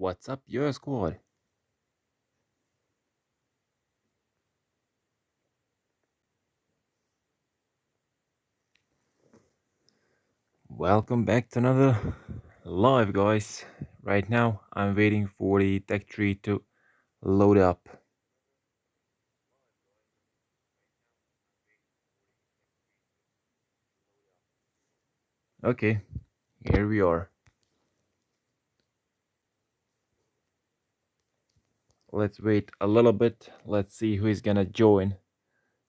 What's up, your squad? Welcome back to another live, guys. Right now, I'm waiting for the tech tree to load up. Okay, here we are. Let's wait a little bit. Let's see who is gonna join.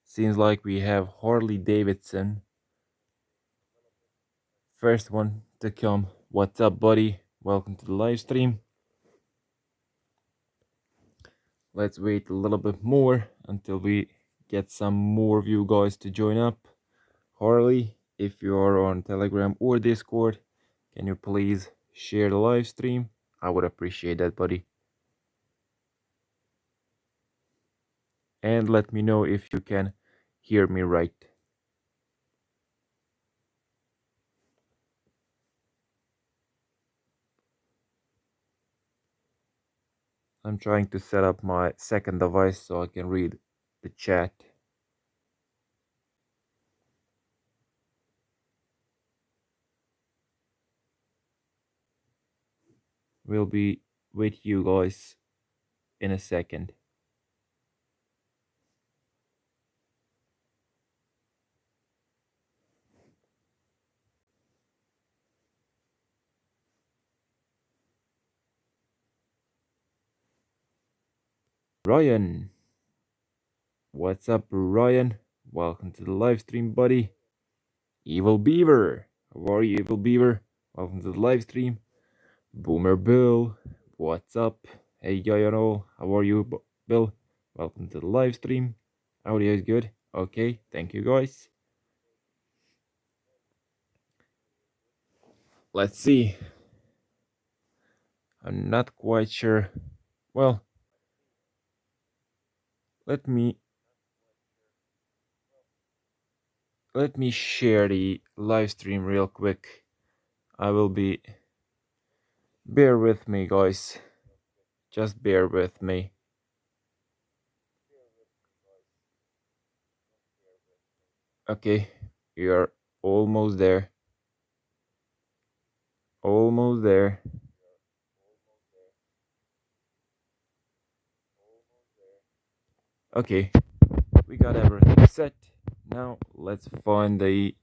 Seems like we have Harley Davidson. First one to come. What's up, buddy? Welcome to the live stream. Let's wait a little bit more until we get some more of you guys to join up. Harley, if you are on Telegram or Discord, can you please share the live stream? I would appreciate that, buddy. And let me know if you can hear me right. I'm trying to set up my second device so I can read the chat. We'll be with you guys in a second. Ryan, what's up, Ryan? Welcome to the live stream, buddy. Evil Beaver, how are you, Evil Beaver? Welcome to the live stream. Boomer Bill, what's up? Hey yoyo, how are you, Bill? Welcome to the live stream. Audio is good. Okay, thank you guys. Let's see. I'm not quite sure. Well, let me share the live stream real quick. I will be, bear with me, guys. Just bear with me. Okay, we are almost there. Almost there. Okay, we got everything set. Now let's find the...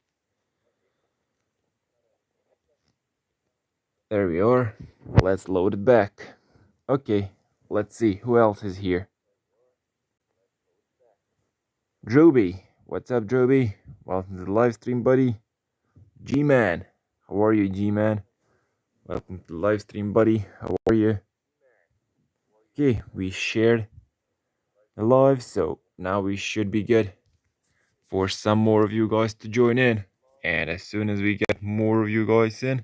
There we are. Let's load it back. Okay, let's see who else is here. Joby, what's up, Joby? Welcome to the live stream, buddy. G-Man, how are you, G-Man? Welcome to the live stream, buddy. How are you? Okay, we shared the live, so now we should be good for some more of you guys to join in. And as soon as we get more of you guys in,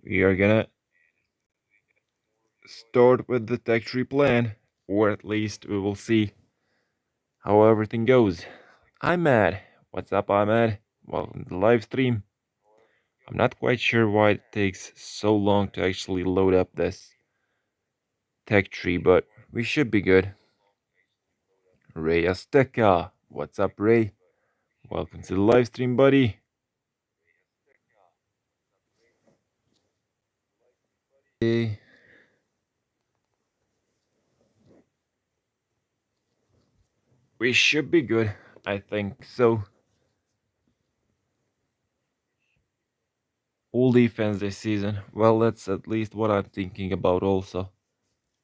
we are gonna start with the tech tree plan, or at least we will see how everything goes. I'm mad. What's up, Ahmed? Welcome to the live stream. I'm not quite sure why it takes so long to actually load up this tech tree, but we should be good. Ray Azteca. What's up, Ray? Welcome to the live stream, buddy. Hey. We should be good. I think so. All defense this season. Well, that's at least what I'm thinking about also.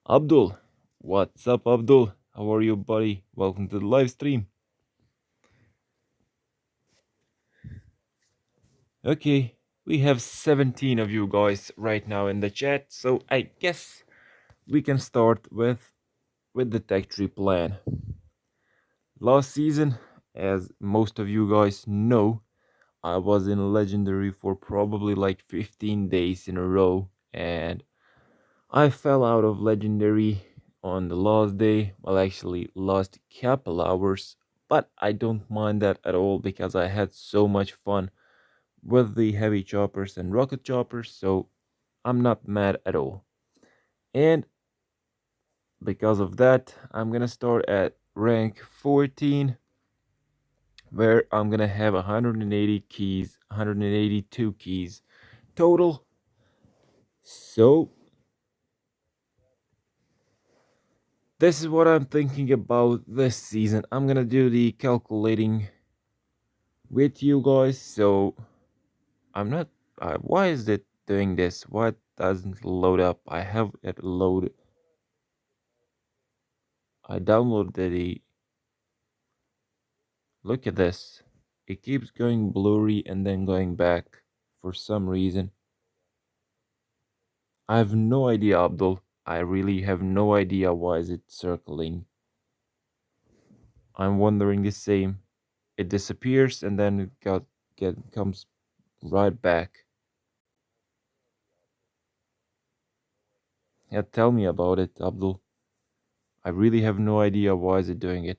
Abdul. What's up, Abdul? How are you, buddy? Welcome to the live stream. Okay, we have 17 of you guys right now in the chat, so I guess we can start with the tech tree plan. Last season, as most of you guys know, I was in legendary for probably like 15 days in a row, and I fell out of legendary on the last day. Well, actually last couple hours, but I don't mind that at all because I had so much fun with the heavy choppers and rocket choppers, so I'm not mad at all. And because of that, I'm gonna start at rank 14, where I'm gonna have 180 keys, 182 keys total. So this is what I'm thinking about this season. I'm gonna do the calculating with you guys. So I'm not. Why is it doing this? Why doesn't load up? I have it loaded. I downloaded the. Look at this. It keeps going blurry and then going back for some reason. I have no idea, Abdul. I really have no idea why is it circling. I'm wondering the same. It disappears and then it get comes right back. Yeah, tell me about it, Abdul. I really have no idea why is it doing it.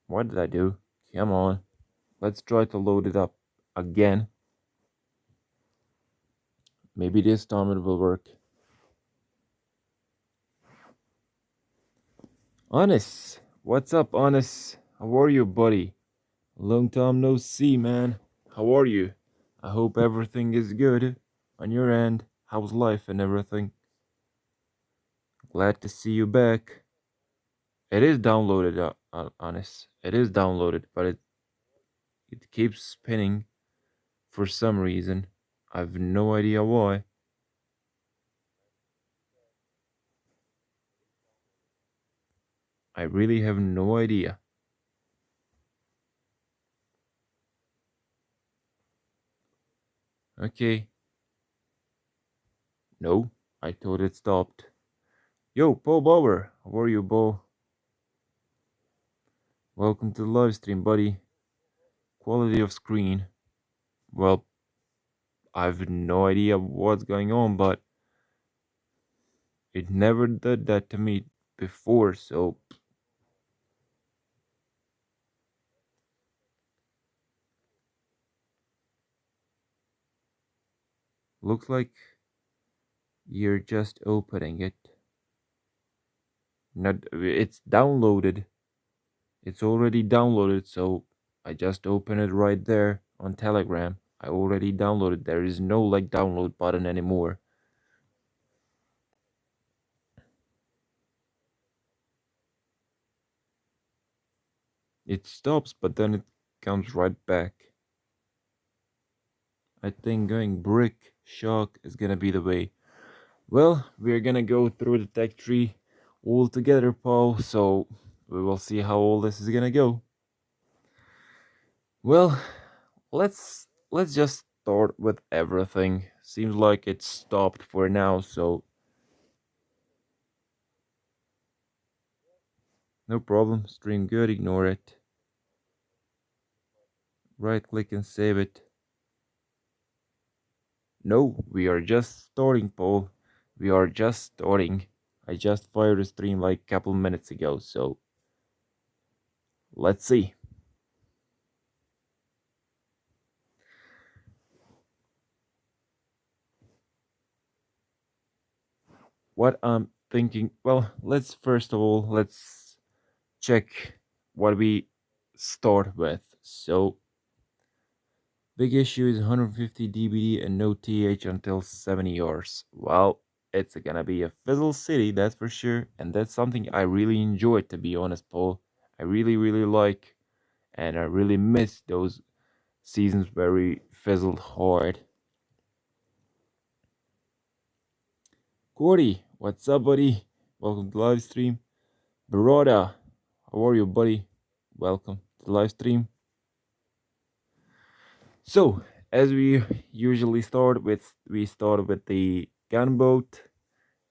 What did I do? Come on. Let's try to load it up again. Maybe this time it will work. Honest, what's up, Honest? How are you, buddy? Long time no see, man. How are you? I hope everything is good on your end. How's life and everything? Glad to see you back. It is downloaded, Honest. It is downloaded, but it keeps spinning for some reason. I've no idea why. I really have no idea. Okay. No, I thought it stopped. Yo, Paul Bauer. How are you, Bo? Welcome to the live stream, buddy. Quality of screen. Well, I've no idea what's going on, but it never did that to me before, so looks like you're just opening it. Not it's downloaded. It's already downloaded, so I just open it right there on Telegram. I already downloaded. There is no like download button anymore. It stops, but then it comes right back. I think going brick shock is gonna be the way. Well, we're gonna go through the tech tree all together, Paul, so we will see how all this is gonna go. Well, let's just start with everything. Seems like it's stopped for now, so no problem. Stream good, ignore it. Right click and save it. No, we are just starting, Paul. We are just starting. I just fired a stream like a couple minutes ago, so let's see. What I'm thinking, well, let's first of all, let's check what we start with. So, big issue is 150 dBd and no TH until 70 hours. Well, it's gonna be a fizzle city, that's for sure, and that's something I really enjoy, to be honest, Paul. I really, really like, and I really miss those seasons where we fizzled hard. Cordy, what's up, buddy? Welcome to the live stream. Baroda, how are you, buddy? Welcome to the live stream. So, as we usually start with, we start with the gunboat,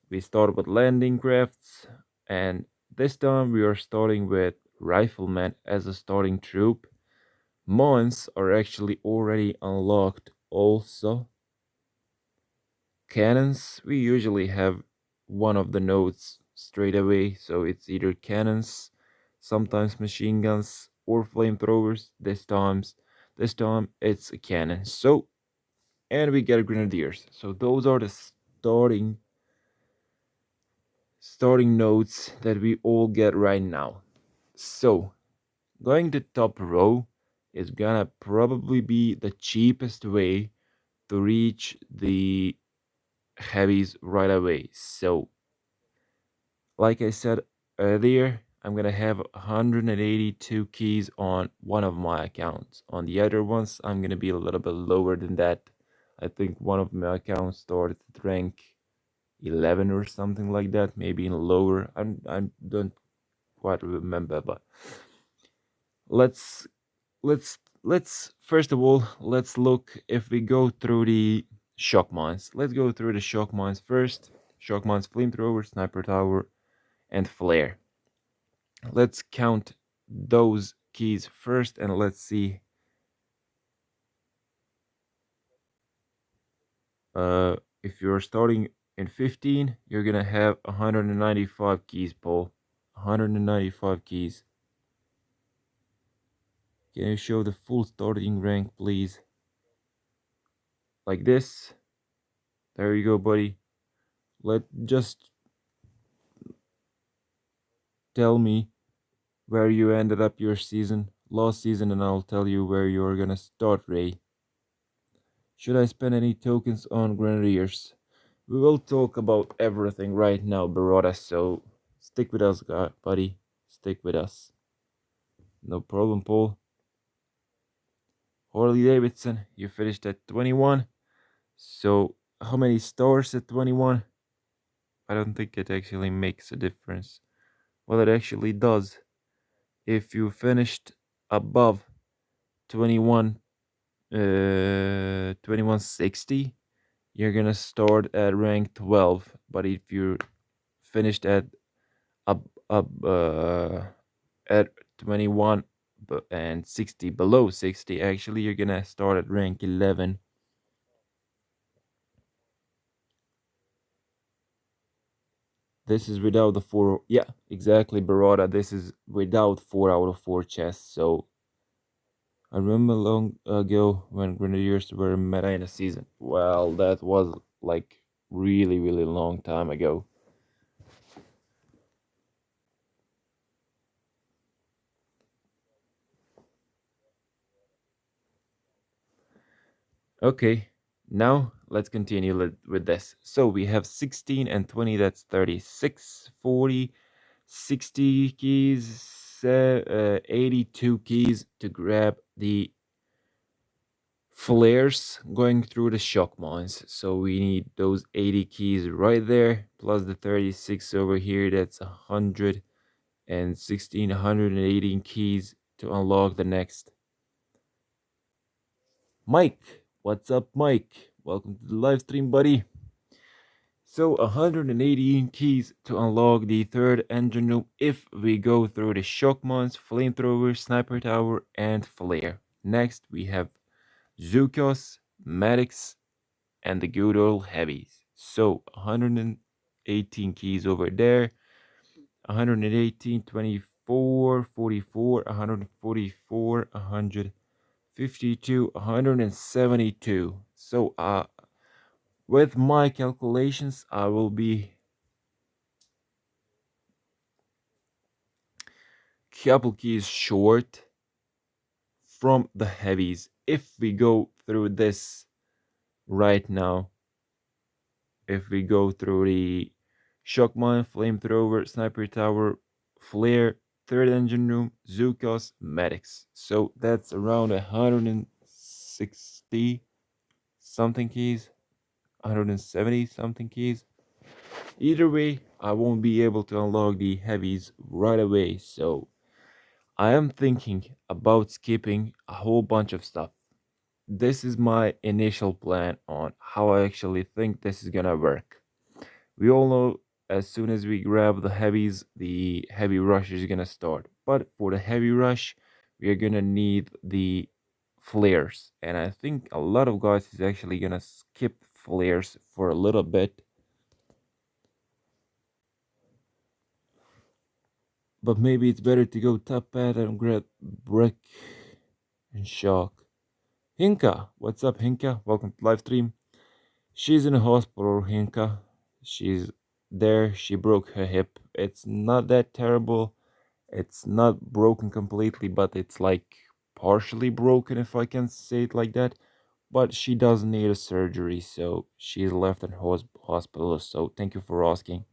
we start with landing crafts, and this time we are starting with riflemen as a starting troop. Mines are actually already unlocked also. Cannons, we usually have one of the nodes straight away, so it's either cannons, sometimes machine guns, or flamethrowers. This time it's a cannon. So, and we get grenadiers. So those are the starting notes that we all get right now. So going to top row is gonna probably be the cheapest way to reach the heavies right away. So like I said earlier, I'm gonna have 182 keys on one of my accounts. On the other ones, I'm gonna be a little bit lower than that. I think one of my accounts started at rank 11 or something like that, maybe in lower. I don't quite remember, but let's let's first of all let's look if we go through the shock mines. Let's go through the shock mines first. Shock mines, flamethrower, sniper tower, and flare. Let's count those keys first and let's see. If you're starting in 15, you're gonna have 195 keys, Paul. 195 keys. Can you show the full starting rank, please? Like this. There you go, buddy. Let just tell me where you ended up your season, last season, and I'll tell you where you're gonna start, Ray. Should I spend any tokens on Grenadiers? We will talk about everything right now, Baroda, so stick with us, buddy. Stick with us. No problem, Paul. Harley Davidson, you finished at 21. So, how many stars at 21? I don't think it actually makes a difference. Well, it actually does. If you finished above 21, 2160, you're gonna start at rank 12. But if you finished up at 21 and 60, below 60, actually you're gonna start at rank 11. This is without the 4. Yeah, exactly, Barada. This is without 4 out of 4 chests. So I remember long ago when Grenadiers were meta in a season. Well, that was like really long time ago. Okay, now let's continue with this. So we have 16 and 20, that's 36, 40, 60 keys, 82 keys to grab the flares going through the shock mines. So we need those 80 keys right there, plus the 36 over here, that's 116, 118 keys to unlock the next. Mike, what's up, Mike? Welcome to the live stream, buddy. So 118 keys to unlock the third engine room if we go through the shock mines, flamethrower, sniper tower, and flare. Next we have Zukos, medics, and the good old heavies. So 118 keys over there. 118, 24, 44, 144, 152, 172. So with my calculations, I will be couple keys short from the heavies if we go through this right now. If we go through the shock mine, flamethrower, sniper tower, flare, third engine room, Zukos, medics. So that's around 160 something keys, 170 something keys. Either way, I won't be able to unlock the heavies right away. So I am thinking about skipping a whole bunch of stuff. This is my initial plan on how I actually think this is gonna work. We all know as soon as we grab the heavies, the heavy rush is gonna start. But for the heavy rush, we are gonna need the flares. And I think a lot of guys is actually gonna skip flares for a little bit. But maybe it's better to go top pad and grab brick and shock. Hinka, what's up, Hinka? Welcome to live stream. She's in a hospital, Hinka. She's there. She broke her hip. It's not that terrible. It's not broken completely, but it's like partially broken, if I can say it like that. But she does need a surgery, so she's left in hospital. So thank you for asking.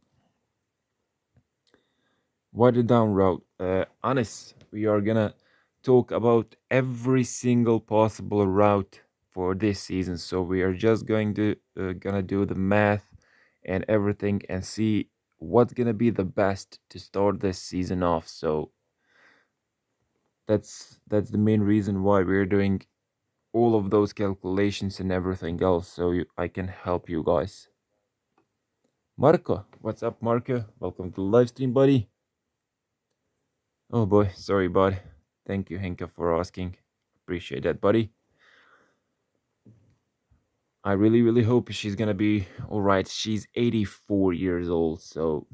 What the down route? Honest, we are gonna talk about every single possible route for this season. So we are just going to gonna do the math and everything and see what's gonna be the best to start this season off. So that's the main reason why we're doing all of those calculations and everything else. So I can help you guys. Marco, what's up, Marco? Welcome to the live stream, buddy. Oh boy, sorry, bud. Thank you, Hinka, for asking. Appreciate that, buddy. I really, really hope she's gonna be all right. She's 84 years old, so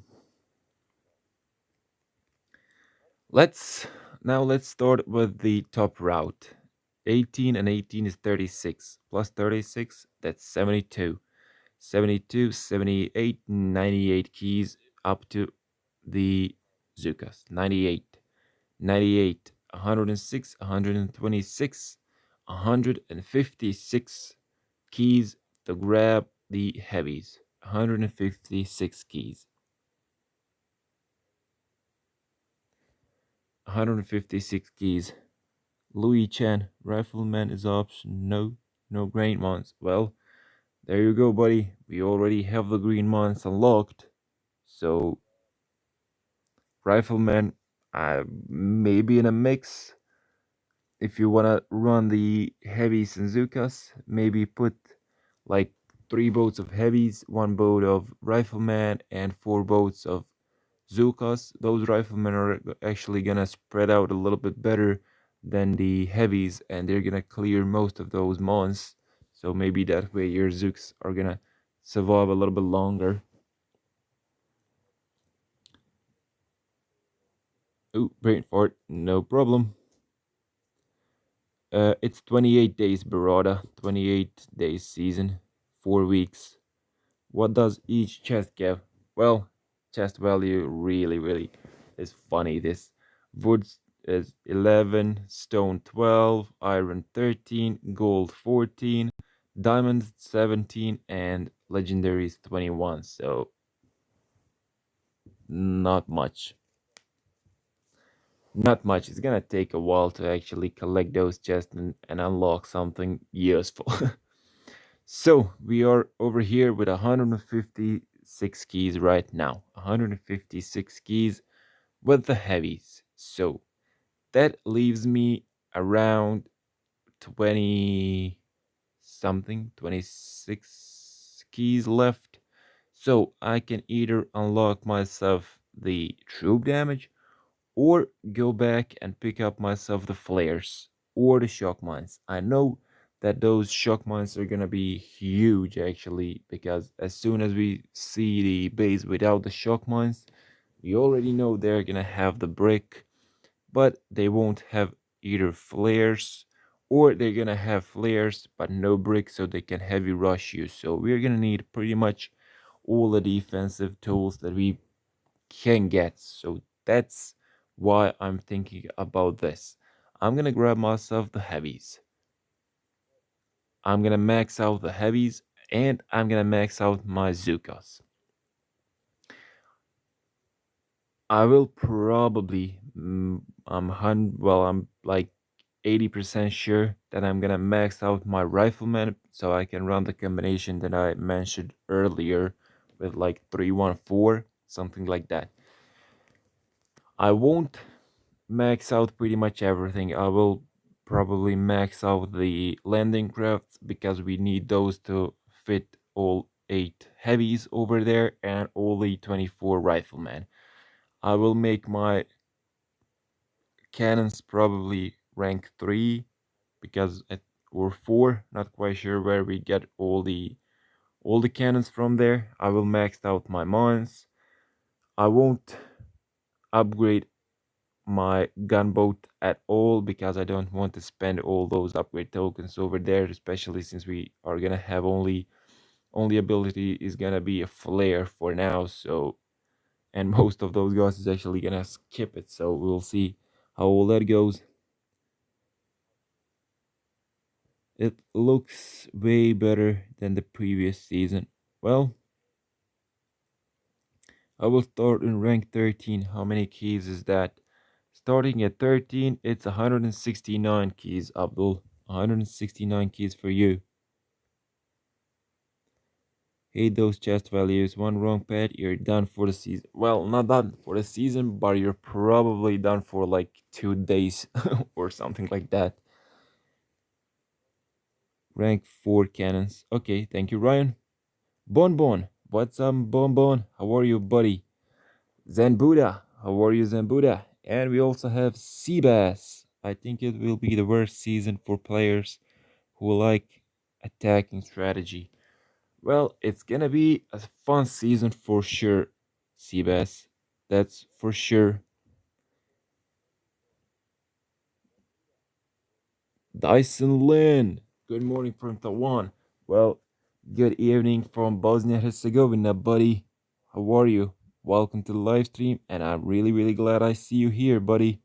let's let's start with the top route. 18 and 18 is 36 plus 36, that's 72. 72, 78, 98 keys up to the Zukas. 98. 98, 106, 126, 156 keys to grab the heavies. 156 keys. 156 keys. Louis Chen, Rifleman is option. No, no green ones. Well, there you go, buddy. We already have the green ones unlocked. So, Rifleman, maybe in a mix. If you want to run the heavy Senzukas, maybe put like 3 boats of heavies, 1 boat of rifleman, and 4 boats of Zukas. Those riflemen are actually gonna spread out a little bit better than the heavies, and they're gonna clear most of those mons. So maybe that way your Zooks are gonna survive a little bit longer. Ooh, brain fart, no problem. It's 28 days, Barada. 28 days season, 4 weeks. What does each chest give? Well, chest value really, really is funny. This wood is 11, stone 12, iron 13, gold 14, diamond 17, and legendary is 21. So, not much. Not much. It's gonna take a while to actually collect those chests and unlock something useful. So we are over here with 156 keys right now. 156 keys with the heavies. So that leaves me around 20 something, 26 keys left. So I can either unlock myself the troop damage or go back and pick up myself the flares or the shock mines. I know that those shock mines are gonna be huge actually, because as soon as we see the base without the shock mines, we already know they're gonna have the brick, but they won't have either flares, or they're gonna have flares but no brick, so they can heavy rush you. So we're gonna need pretty much all the defensive tools that we can get. So that's why I'm thinking about this. I'm gonna grab myself the heavies. I'm gonna max out the heavies, and I'm gonna max out my Zukas. I will probably, I'm like 80% sure that I'm gonna max out my rifleman so I can run the combination that I mentioned earlier with like 314, something like that. I won't max out pretty much everything. I will probably max out the landing crafts because we need those to fit all 8 heavies over there and all the 24 riflemen. I will make my cannons probably rank 3 because it, or 4, not quite sure where we get all the cannons from there. I will max out my mines. I won't upgrade my gunboat at all because I don't want to spend all those upgrade tokens over there, especially since we are gonna have only ability is gonna be a flare for now. So and most of those guys is actually gonna skip it. So we'll see how all that goes. It looks way better than the previous season. Well, I will start in rank 13. How many keys is that? Starting at 13, it's 169 keys, Abdul. 169 keys for you. Hate those chest values. One wrong pet, you're done for the season. Well, not done for the season, but you're probably done for like 2 days or something like that. Rank 4 cannons. Okay, thank you, Ryan. Bonbon. What's up, Bonbon? How are you, buddy? Zambuda. How are you, Zambuda? And we also have Seabass. I think it will be the worst season for players who like attacking strategy. Well, it's gonna be a fun season for sure, Seabass. That's for sure. Dyson Lin. Good morning from Taiwan. Well, good evening from Bosnia Herzegovina, buddy. How are you? Welcome to the live stream, and I'm really, really glad I see you here, buddy.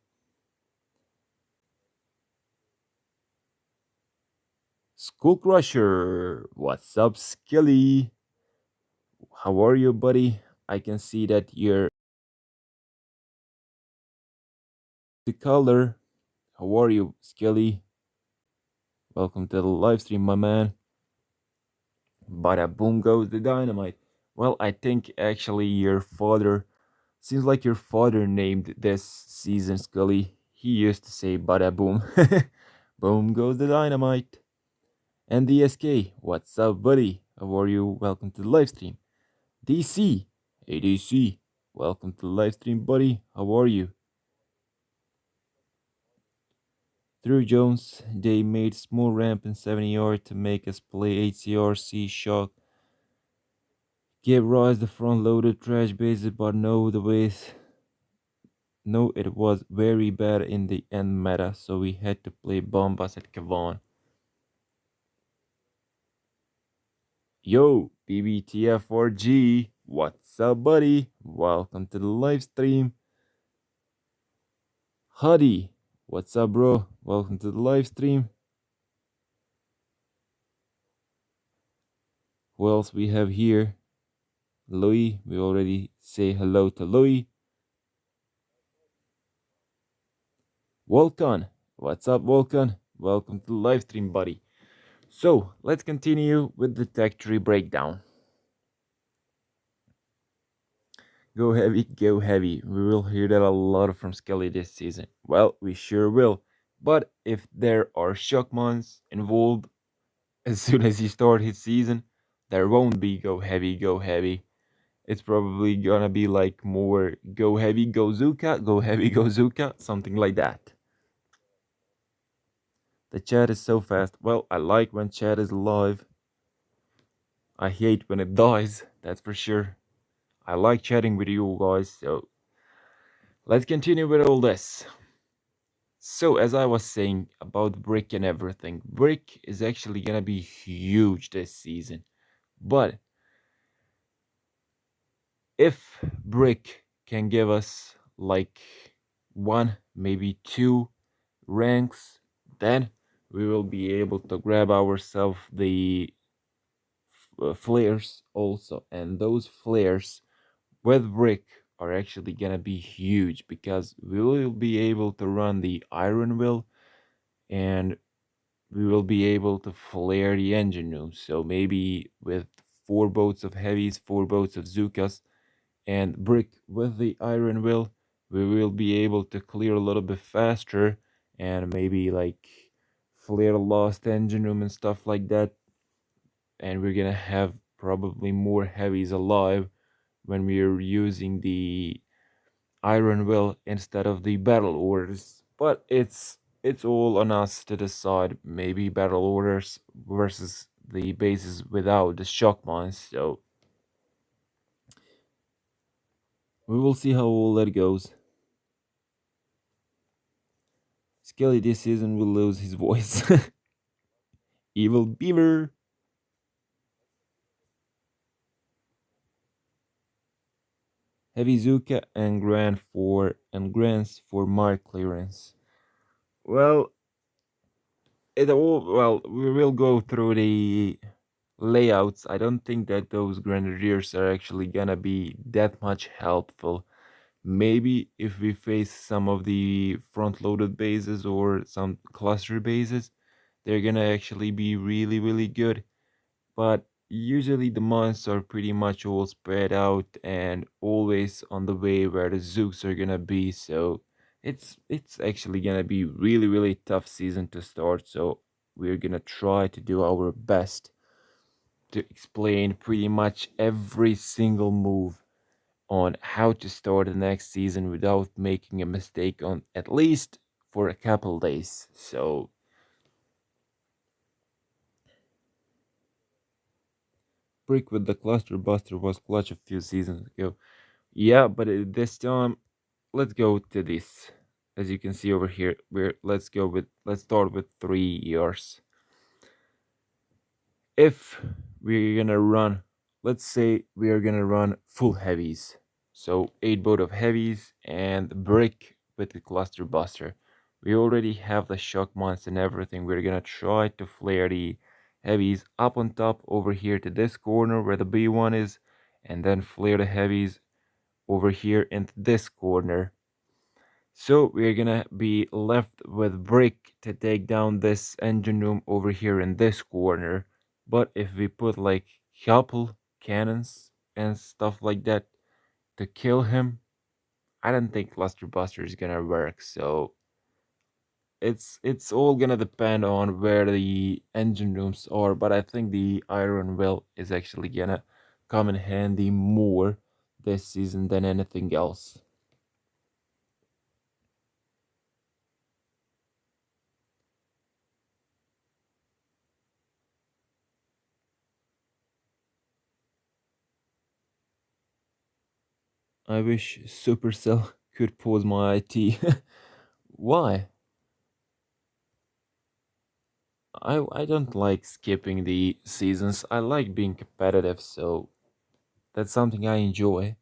School Crusher. What's up, Skilly? How are you, buddy? I can see that you're the color. How are you, Skilly? Welcome to the live stream, my man. Bada boom goes the dynamite. Well, I think actually your father seems like your father named this season Scully. He used to say bada boom. Boom goes the dynamite. And DSK, what's up, buddy? How are you? Welcome to the live stream. DC, hey DC, welcome to the live stream, buddy. How are you? Through Jones, they made small ramp in 70 yard to make us play HCRC shock. Give Rise the front loaded trash bases, but no, the base. No, it was very bad in the end meta, so we had to play Bombas at Kavan. Yo, BBTF4G, what's up, buddy? Welcome to the live stream. Huddy, what's up, bro? Welcome to the live stream. Who else we have here? Louis, we already say hello to Louis. Volkan, what's up, Volkan? Welcome to the live stream, buddy. So let's continue with the tech tree breakdown. Go heavy, go heavy. We will hear that a lot from Skelly this season. Well, we sure will. But if there are shockmons involved as soon as he starts his season, there won't be go heavy, go heavy. It's probably gonna be like more go heavy, go Zuka, go heavy, go Zuka, something like that. The chat is so fast. Well, I like when chat is live. I hate when it dies, that's for sure. I like chatting with you guys, so let's continue with all this. So, as I was saying about Brick and everything, Brick is actually gonna be huge this season. But if Brick can give us like one, maybe two ranks, then we will be able to grab ourselves the flares also. And those flares with Brick are actually gonna be huge because we will be able to run the Iron Will and we will be able to flare the engine room. So maybe with 4 boats of heavies, 4 boats of Zukas, and Brick with the Iron Will, we will be able to clear a little bit faster and maybe like flare lost engine room and stuff like that. And we're gonna have probably more heavies alive when we are using the Iron Will instead of the battle orders. But it's all on us to decide. Maybe battle orders versus the bases without the shock mines. So we will see how all that goes. Skelly this season will lose his voice. Evil Beaver. Heavy Zuka and grants for mark clearance. Well, we will go through the layouts. I don't think that those grenadiers are actually gonna be that much helpful. Maybe if we face some of the front loaded bases or some cluster bases, they're gonna actually be really, really good. But usually the months are pretty much all spread out and always on the way where the Zooks are gonna be. So it's actually gonna be really, really tough season to start. So we're gonna try to do our best to explain pretty much every single move on how to start the next season without making a mistake on at least for a couple days. So Brick with the cluster buster was clutch a few seasons ago. Yeah, but this time let's go to this. As you can see over here, let's start with 3 years. If we're gonna run, let's say we are gonna run full heavies, so 8 boat of heavies and brick with the cluster buster. We already have the shock mons and everything. We're gonna try to flare the heavies up on top over here to this corner where the B1 is, and then flare the heavies over here into this corner. So we're gonna be left with brick to take down this engine room over here in this corner. But if we put like couple cannons and stuff like that to kill him, I don't think Cluster Buster is gonna work. So it's all gonna depend on where the engine rooms are. But I think the Iron Will is actually gonna come in handy more this season than anything else. I wish Supercell could pause my IT. Why? I don't like skipping the seasons. I like being competitive, so that's something I enjoy.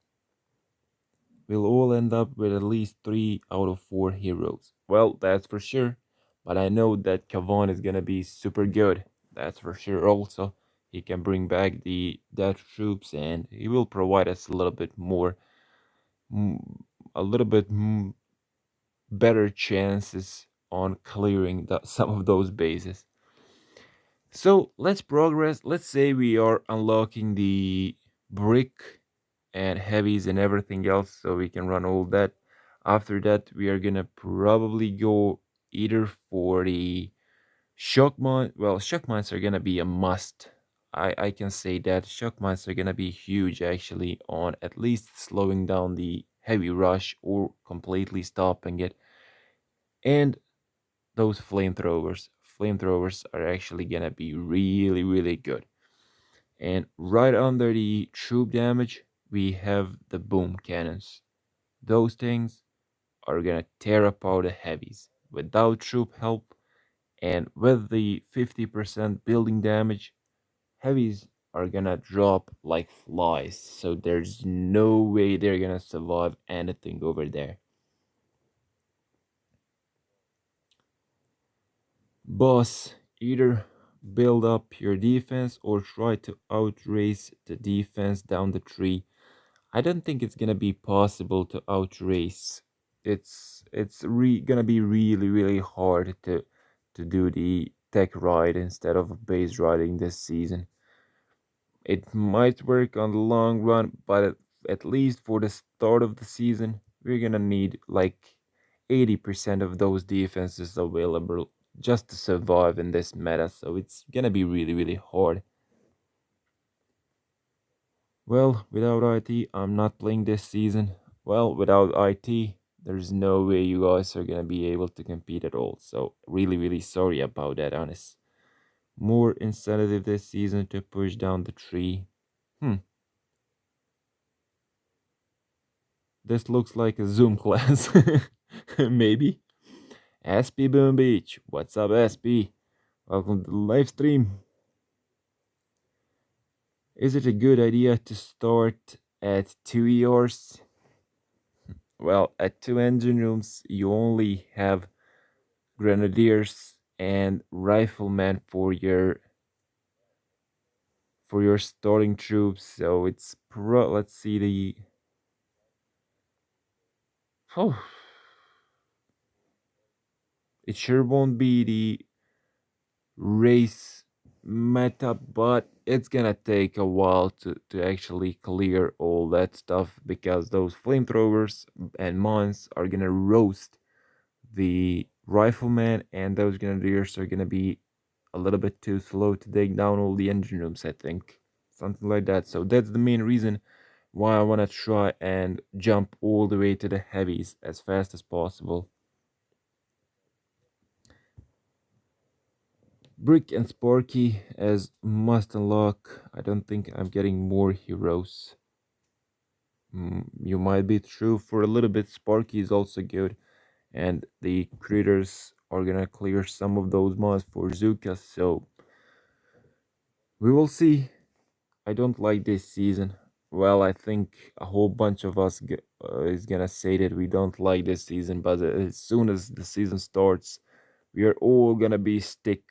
We'll all end up with at least 3 out of 4 heroes. Well, that's for sure. But I know that Kavan is gonna be super good. That's for sure also. He can bring back the dead troops and he will provide us a little bit more, mm, a little bit better chances on clearing some of those bases. So let's progress. Let's say we are unlocking the brick and heavies and everything else so we can run all that. After that, we are gonna probably go either for the shock mine. Well, shock mines are gonna be a must. I can say that shock mines are gonna be huge actually on at least slowing down the heavy rush or completely stopping it. And those flamethrowers. Flamethrowers are actually gonna be really, really good. And right under the troop damage, we have the boom cannons. Those things are gonna tear apart the heavies. Without troop help and with the 50% building damage, heavies are gonna drop like flies. So there's no way they're gonna survive anything over there. Boss, either build up your defense or try to outrace the defense down the tree. I don't think it's gonna be possible to outrace. It's gonna be really, really hard to do the tech ride instead of base riding this season. It might work on the long run, but at least for the start of the season, we're gonna need like 80% of those defenses available just to survive in this meta, so it's gonna be really, really hard. Well, without IT, I'm not playing this season. Well, without IT, there's no way you guys are gonna be able to compete at all. So, really, really sorry about that, honest. More incentive this season to push down the tree. Hmm, this looks like a Zoom class. Maybe. SP Boom Beach. What's up, SP? Welcome to the live stream. Is it a good idea to start at 2 years? Well, at two engine rooms, you only have grenadiers and riflemen for your starting troops. So it's let's see the oh, it sure won't be the race meta, but it's gonna take a while to actually clear all that stuff because those flamethrowers and mines are gonna roast the rifleman, and those grenadiers are gonna be a little bit too slow to take down all the engine rooms, I think. Something like that. So that's the main reason why I wanna try and jump all the way to the heavies as fast as possible. Brick and Sparky as must unlock. I don't think I'm getting more heroes. You might be true for a little bit. Sparky is also good, and the critters are gonna clear some of those mods for Zuka, so we will see. I don't like this season. Well, I think a whole bunch of us is gonna say that we don't like this season, but as soon as the season starts, we are all gonna be stick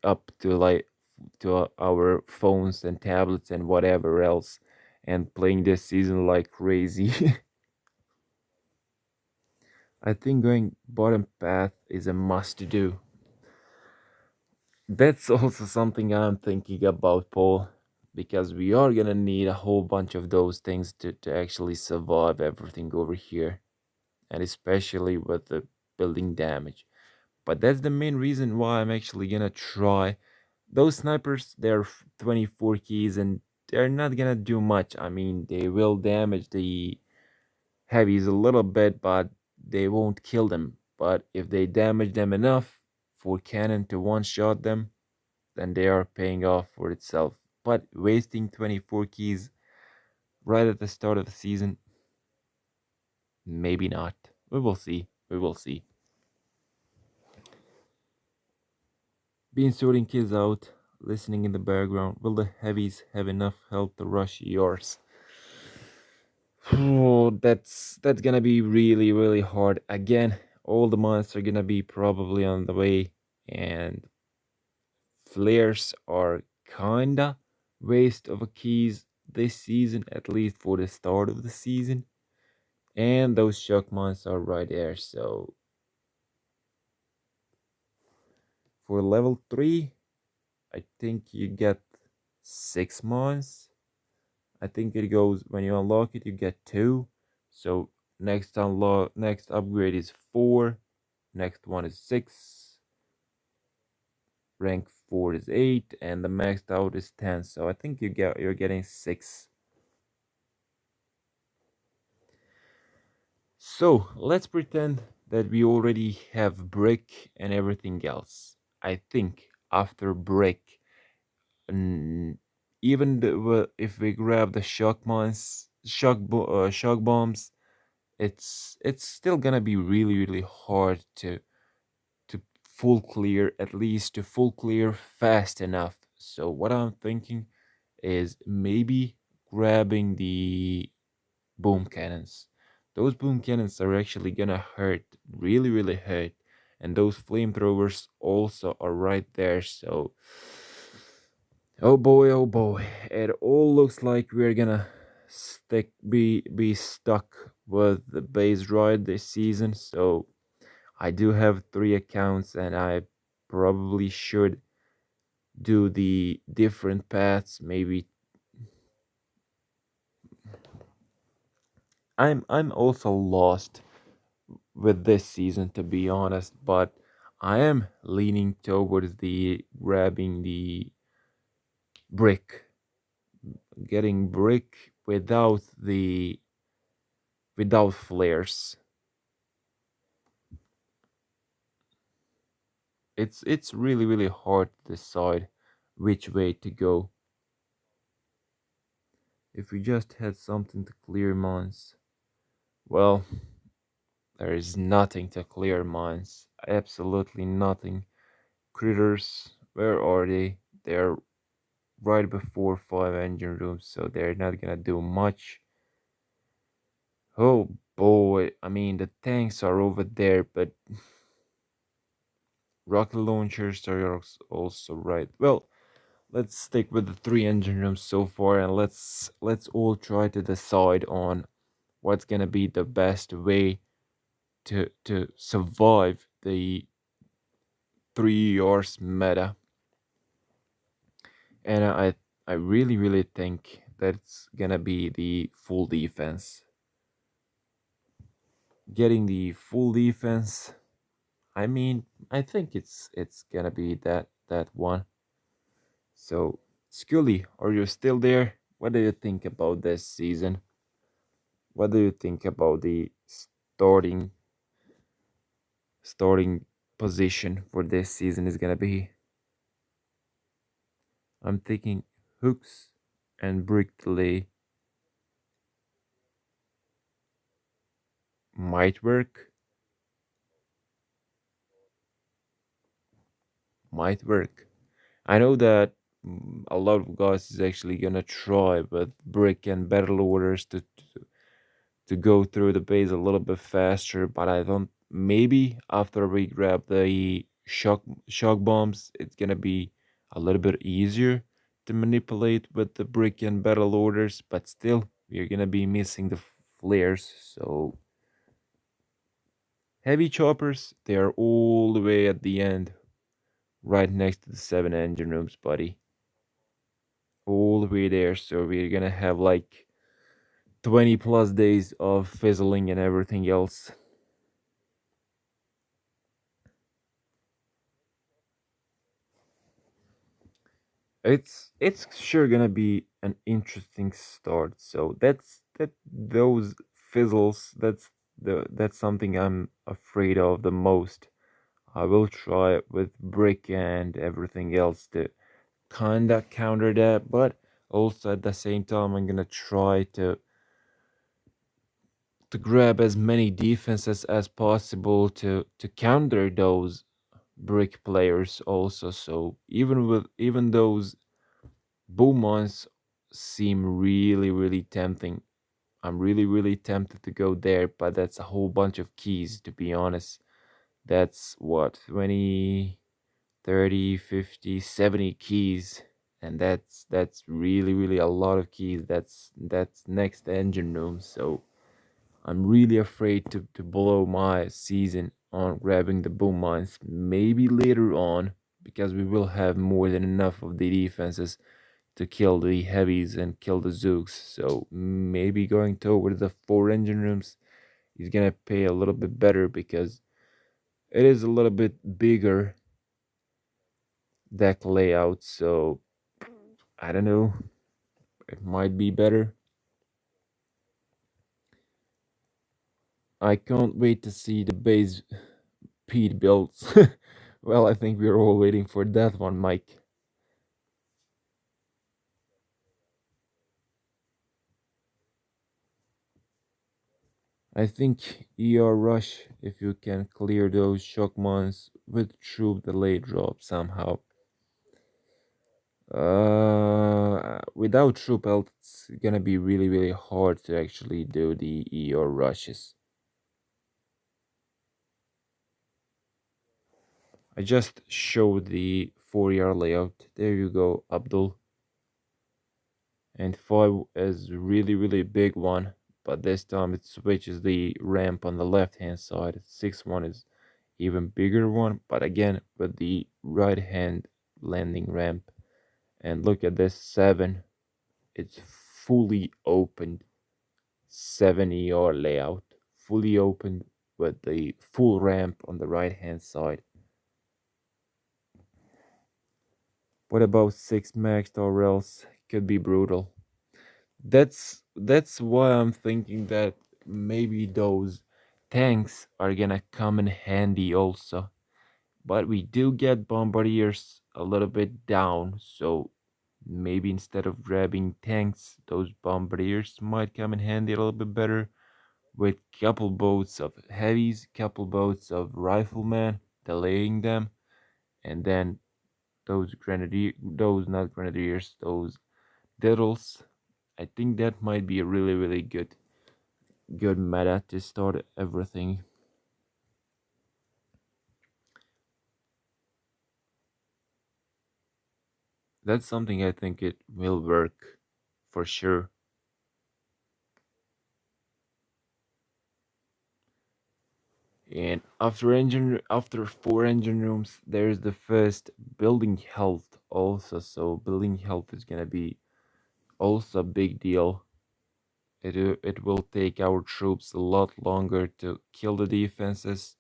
up to our phones and tablets and whatever else and playing this season like crazy. I think going bottom path is a must do. That's also something I'm thinking about, Paul, because we are gonna need a whole bunch of those things to actually survive everything over here, and especially with the building damage. But that's the main reason why I'm actually gonna try. Those snipers, they're 24 keys and they're not gonna do much. I mean, they will damage the heavies a little bit, but they won't kill them. But if they damage them enough for cannon to one shot them, then they are paying off for itself. But wasting 24 keys right at the start of the season, maybe not. We will see. We will see. Being sorting kids out, listening in the background. Will the heavies have enough health to rush yours? Oh, that's gonna be really really hard. Again, all the monsters are gonna be probably on the way, and flares are kinda waste of a keys this season, at least for the start of the season. And those shock monsters are right there. So for level 3, I think you get 6 months. I think it goes when you unlock it, you get 2. So next upgrade is 4. Next one is 6. Rank 4 is 8, and the maxed out is 10. So I think you're getting 6. So let's pretend that we already have brick and everything else. I think after brick, even if we grab the shock bombs, it's still gonna be really really hard to full clear, at least to full clear fast enough. So what I'm thinking is maybe grabbing the boom cannons. Those boom cannons are actually gonna hurt, really really hurt, and those flamethrowers also are right there. So oh boy, it all looks like we're gonna be stuck with the base ride this season. So I do have 3 accounts, and I probably should do the different paths. Maybe I'm also lost with this season, to be honest, but I am leaning towards the grabbing the brick, getting brick without flares. It's really really hard to decide which way to go. If we just had something to clear mons, well, There is nothing to clear mines. Absolutely nothing. Critters, where are they? They're right before five engine rooms, so they're not gonna do much. Oh boy, I mean the tanks are over there, but rocket launchers are also right. Well, let's stick with the three engine rooms so far, and let's all try to decide on what's gonna be the best way to survive the 3 years meta. And I really think that's gonna be the full defense. Getting the full defense, I mean, I think it's gonna be that one. So, Scully, are you still there? What do you think about this season? What do you think about the starting position for this season is gonna be? I'm thinking hooks and brick delay might work. Might work. I know that a lot of guys is actually gonna try with brick and battle orders to go through the base a little bit faster, but I don't. Maybe after we grab the shock bombs, it's gonna be a little bit easier to manipulate with the brick and battle orders, but still, we're gonna be missing the flares. So heavy choppers, they are all the way at the end, right next to the seven engine rooms, buddy. All the way there. So we're gonna have like 20 plus days of fizzling and everything else. It's sure gonna be an interesting start. So that those fizzles, that's something I'm afraid of the most. I will try it with brick and everything else to kinda counter that, but also at the same time I'm gonna try to grab as many defenses as possible to counter those brick players also. So even those boom ones seem really tempting. I'm really tempted to go there, but that's a whole bunch of keys to be honest. That's what 20, 30, 50, 70 keys, and that's really a lot of keys. That's next engine room. So I'm really afraid to blow my season on grabbing the boom mines. Maybe later on, because we will have more than enough of the defenses to kill the heavies and kill the Zooks. So maybe going toward the four engine rooms is gonna pay a little bit better because it is a little bit bigger deck layout. So I don't know, it might be better. I can't wait to see the base Pete builds. Well, I think we're all waiting for that one, Mike. I think ER rush if you can clear those shock mons with troop delay drop somehow. Without troop health, it's gonna be really hard to actually do the ER rushes. I just showed the 4 year layout. There you go, Abdul. And 5 is really big one, but this time it switches the ramp on the left hand side. 6 1 is even bigger one, but again with the right hand landing ramp. And look at this 7, it's fully opened 7 year layout, fully opened with the full ramp on the right hand side. What about 6 maxed or else? Could be brutal. That's why I'm thinking that maybe those tanks are gonna come in handy also. But we do get bombardiers a little bit down, so maybe instead of grabbing tanks, those bombardiers might come in handy a little bit better. with couple boats of heavies, couple boats of riflemen, delaying them, and then those not grenadiers, those diddles. I think that might be a really, really good meta to start everything. That's something I think it will work for sure. And after four engine rooms, there's the first building health also. So building health is gonna be also a big deal. It will take our troops a lot longer to kill the defenses,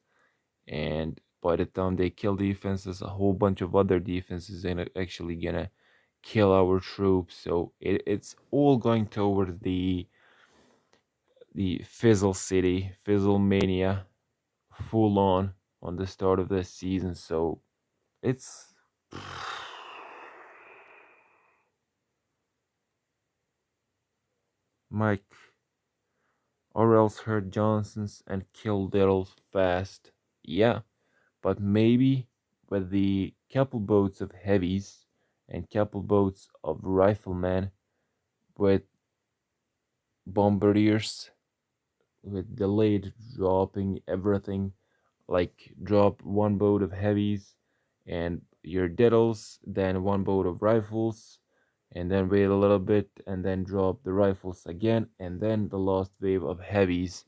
and by the time they kill defenses, a whole bunch of other defenses are actually gonna kill our troops. So it's all going towards the Fizzle City, Fizzle Mania, full on the start of the season. So it's Mike or else hurt Johnson's and kill Diddle fast. Yeah, but maybe with the couple boats of heavies and couple boats of riflemen with bombardiers with delayed dropping everything, like drop one boat of heavies and your diddles, then one boat of rifles, and then wait a little bit and then drop the rifles again, and then the last wave of heavies.